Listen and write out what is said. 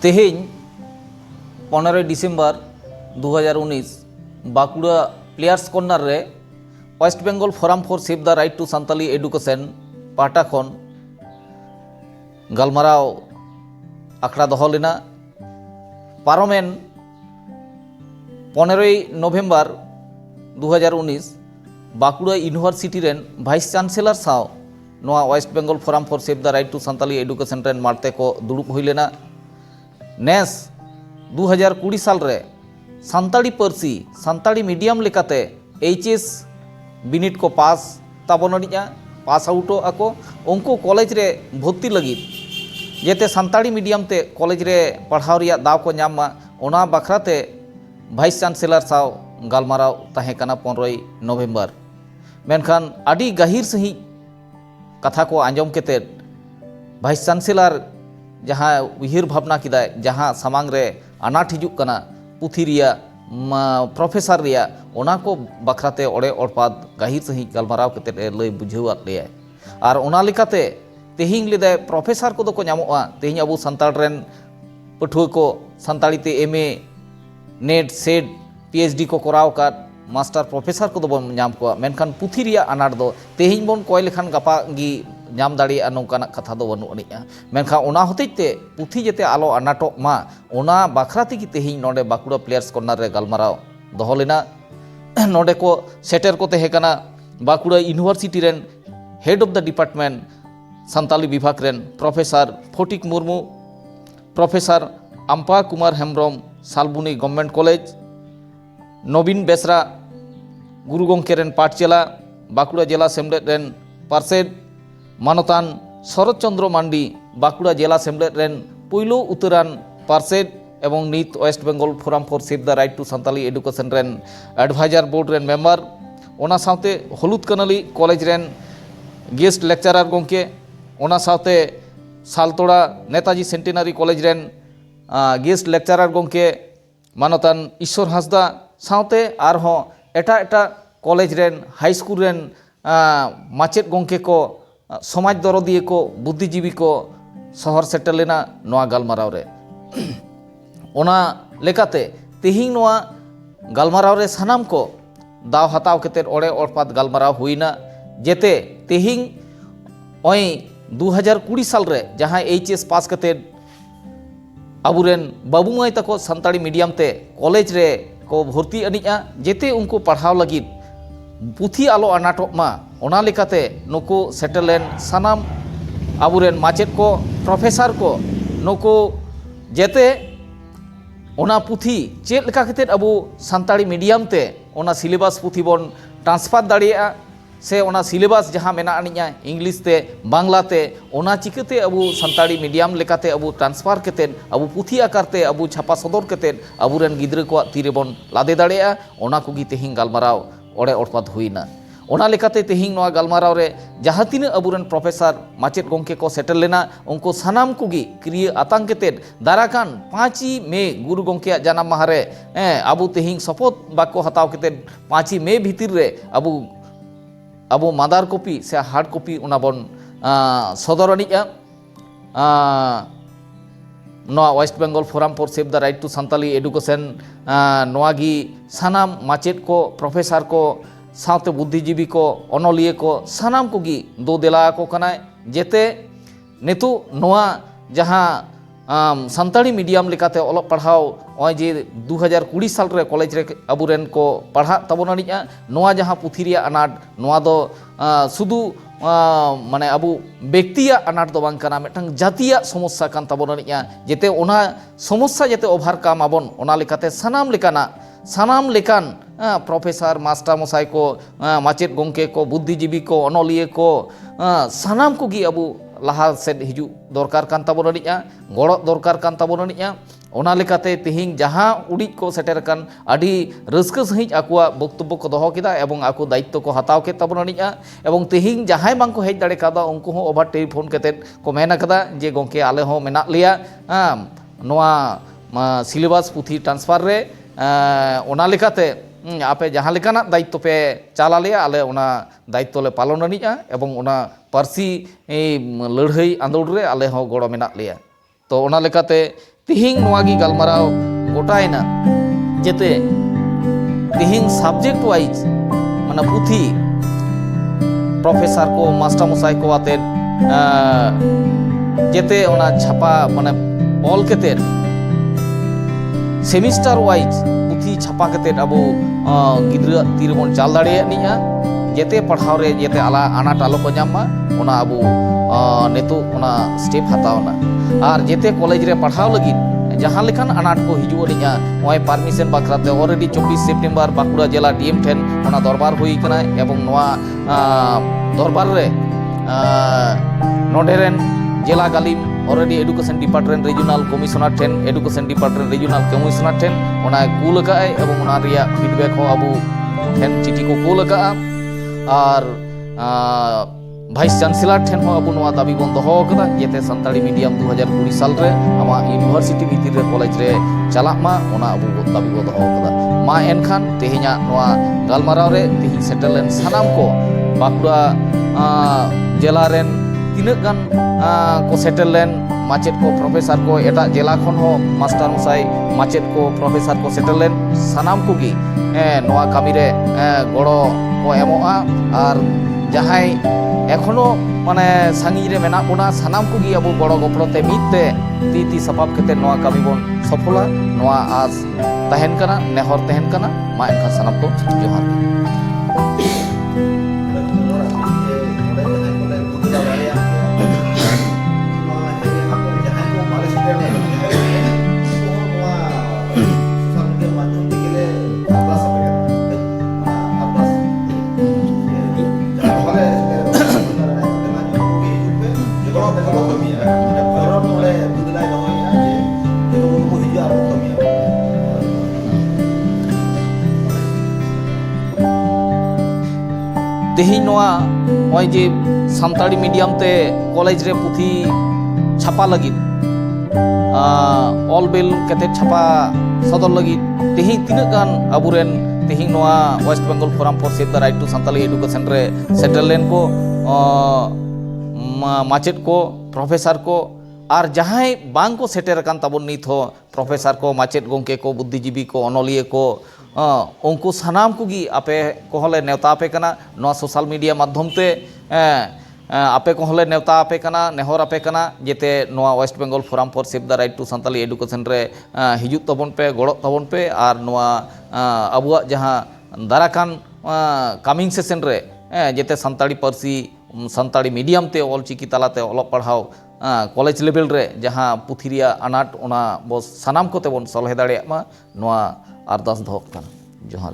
तेहेñ 15 December 2019 Bankura players corner रे west Bengal forum for save the right to Santali education पाहटा खन गलमाराव आखड़ा दहो लेना पारमेन 15 नवेम्बर 2019 बाकुड़ा यूनिवर्सिटी रेन वाइस चान्सेलर साव नोआ waste Bengal forum for save the right to Santali education रेन मारते को दुड़ुब हुई लेना नेस 2020 साल रे सान्ताली पार्सी सान्ताली मीडियम लेकाते एचएस बिनिट को पास ताबोनडिया पास आउटो आको उनको कॉलेज रे भर्ती लगी जेते सान्ताली मीडियम ते कॉलेज रे पढ़ाव रिया दाव को नामा ओना बखराते वाइस चान्सेलर साव गालमाराव ताहे कना 15 नवेम्बर मेनखान आडी गहिर सही कथा को आंजम केते वाइस चान्सेलर जहाँ उहिर भावना किदा जहाँ सामांग रे अनाट हिजुक कना पुथी रिया प्रोफेसर रिया ओना को बखराते ओड़े ओड़पाद गहिर सही गलमाराव केते लय बुझावत ले और ओना लेकाते तेहिं लेदे प्रोफेसर को को नामोआ तेहिं अबु संताल रेन पठुआ को संताली ते एमए नेट सेट पीएचडी को कराव का मास्टर प्रोफेसर को बन नाम को मेनखान पुथी रिया अनाट दो तेहिं बन कोय लेखान गपा गी नाम दाड़िया नौकाना कथा दो बनू अनिया मेनखा ओना होतेते पुथी जेते आलो अनाटक मा ओना बाखराती की तेहिं नोडे बाकुड़ा प्लेयर्स कॉर्नर रे गलमाराव दहो लेना नोडे को सेटर को तहे कना बाकुड़ा यूनिवर्सिटी रेन head of the department Santali विभाग रेन professor Phatik Murmu professor Ampa Kumar Hembram Salboni government college Naveen Besra गुरु गंके रेन पाठशाला बाकुड़ा जिला सेमलेद रेन पार्षद मानतान शरद चंद्र मांडी बाकुड़ा जिला सेमलेद रेन पुइलो उतरान पार्षद एवं नीत west Bengal forum for save the right to Santali education रेन एडवाइजर बोर्ड रेन मेम्बर ओना साथे हलुद कनाली कॉलेज रेन गेस्ट लेक्चरार गंके ओना साथे सालतोड़ा नेताजी सेंटेनारी कॉलेज रेन गेस्ट लेक्चरार गंके मानतान ईश्वर हांसदा साथे आरहों एटा एटा कॉलेज रेन हाई स्कूल रेन माचेद गंके को समाज दरदिए को बुद्धिजीवी को शहर सेटल लेना नोआ गलमाराव रे ओना लेकाते तेहिं नोआ गलमाराव रे सानाम को दाव हताव केते ओड़े ओड़पात गलमाराव हुईना जेते तेहिं ओई 2020 साल रे जहां एचएस पास कते अबुरेन बाबू माई तको सान्ताली मीडियम ते कॉलेज रे को भर्ती अनिया जेते उनको पढ़ाव लगी पुथी आलो अनाटक मा ओना लेकाते नुको सेटलेन सानाम अबुरेन माचेद को प्रोफेसर को नुको जेते ओना पुथी चेद लेका केते अबु सान्ताली मीडियम ते ओना सिलेबस पुथी बन ट्रांसफर दाड़िया से ओना सिलेबस जहाँ मेना अनिया इंग्लिश ते बांग्ला ते ओना चिकते अबु सान्ताली मीडियम लेकाते अबु ट्रांसफर केते अबु पुथी आकारते अबु छापा सदर केते अबुरेन गिद्रा को तीरे बन लादे दाड़िया ओना कोगी तेहिं गलमाराव ओड़े ओड़पात हुईना ओना लेकाते तेहिं नोआ गलमाराव रे जहाँ तीन अबुरेन प्रोफेसर माचेद गंके को सेटल लेना उनको सानाम कोगी क्रिय आतांग केते दाराकान 5 मे गुरु गंके जन्म माह रे अबु तेहिं शपथ बाको हताव केते 5 मे भीतर रे अबु मादार कॉपी से हार्ड कॉपी उना बन सदर अनिया नोआ waste Bengal forum for save the right to Santali education नोआगी सानाम माचेद को प्रोफेसर को साथ बुद्धिजीवी को अनलिए को सानाम कोगी दो देला को कनाय जेते नेतु नोआ जहाँ सान्ताली मीडियम लेकाते ओलग पढ़ाव ओय जे 2020 साल रे कॉलेज रे अबुरेन को पढ़ा तबोननिया नोआ जहाँ पुथी रिया अनाट नोआ दो सुदु माने अबु व्यक्तिया अनाट दो बांग कना मेटंग जातिया समस्या कान तबोननिया जेते ओना समस्या जेते ओभारकाम आबन ओना लेकाते सानाम लेकान प्रोफेसर मास्टर मसाई को माचेद गंके को बुद्धिजीवी को अनलिए को सानाम कोगी अबु लाहा सेद हिजु दरकार कान ताबोननिया गड़ो दरकार कान ताबोननिया ओना लेकाते तेहिं जहाँ उड़ी को सेटर कान आडी रस्क सहित आकुआ बक्तव्य को दहो किदा एवं आकु दायित्व को हताव के ताबोननिया एवं तेहिं जहाँ बांग को हेज दाड़े कादा उनको हो ओभार टेलीफोन केते को मेना कदा जे गंके आले हो मेना लिया नोआ सिलेबस पुथी ट्रांसफर रे ओना लेकाते आपे जहाँ लेकाना दायित्व पे चाला लिया आले ओना दायित्व ले पालन अनिया एवं ओना पार्सी लड़ाई आंदोलन रे आले हो गड़ो मेना लिया तो ओना लेकाते तिहिंग नोआ गी गलमाराव गोटायना जेते तिहिंग सब्जेक्ट वाइज माने पुथी प्रोफेसर को मास्टर मशाई को आते जेते ओना छापा माने ऑल केते सेमिस्टर वाइज पुथी छापा केते अबो गिद्रा तीरबन चाल दाड़े निया जेते पढ़ाव रे जेते आला आनाट आलो को जामा ओना अबो नेतु ओना स्टेप हतावना और जेते कॉलेज रे पढ़ाव लगी जहाँ लेखान आनाट को हिजुआ नॉय परमिशन बाखराते ऑलरेडी 24 सेप्टेम्बर बाकुड़ा जिला डीएम ठेन ओना दरबार हुई कना एवं नोआ दरबार रे नोडेरेन जिला गालिम already education department regional commissioner ठेन एडुकेशन डिपार्टमेंट रीजनल कमिश्नर ठेन ओना कूल का एवं ओना रिया फीडबैक हो अबू ठेन चिठी को कूल का और भाइस चांसलर ठेन हो अबू नोआ दाबी बन दहो कदा जेते संताली मीडियम 2020 साल रे आमा यूनिवर्सिटी भीतर रे कॉलेज रे चलाक मा ओना अबू दाबी बन दहो कदा मा एनखान तेहिना नोआ गलमाराव रे तेहि सेटललेन सानाम को बाकुड़ा जिला रेन तीनक गान को सेटललेन माचेद को प्रोफेसर को एटा जिला खन हो मास्टर मशाई माचेद को प्रोफेसर को सेटललेन सानाम को गी नोआ कामी रे गड़ो को एमोआ और जहाई एखोनो माने सांगी रे मेना बोना सानाम को गी अबो गड़ो गपड़ोते मिदते ती सपाब केते नोआ कामी बोन सफला नोआ आस तहन कना नेहर तहन कना मा एनखा सानाम को जोहार तेही नोआ ओय जे सानताड़ी मीडियम ते कॉलेज रे पुथी छापा लगी ऑल बेल कते छापा सदर लगी तेही तीना गान अबुरेन तेही नोआ waste Bengal forum for save the right to Santali education रे सेटललेन को माचेद को प्रोफेसर को और जहां बांग को सेटर कान ताबन नित हो प्रोफेसर को माचेद गोंके को बुद्धिजीवी को अनलिये को उनको सानाम कुगी आपे कोहले नेवता आपे कना नोआ सोशल मीडिया माध्यम ते आपे कोहले नेवता आपे कना नेहर आपे कना जेते नोआ waste Bengal forum for save the right to Santali education रे हिजुत तबन पे गड़ो तबन पे और नोआ अबुआ जहां दाराकान कमिंग सेशन रे जेते सानताड़ी पारसी सानताड़ी मीडियम ते ऑलचिकी तालाते ऑलोग पढ़ाव कॉलेज लेवल रे जहां पुथी रिया अनाट ओना बो सानाम कोते बोन सलहे दाड़े मा नोआ अरदास दहो जोहार।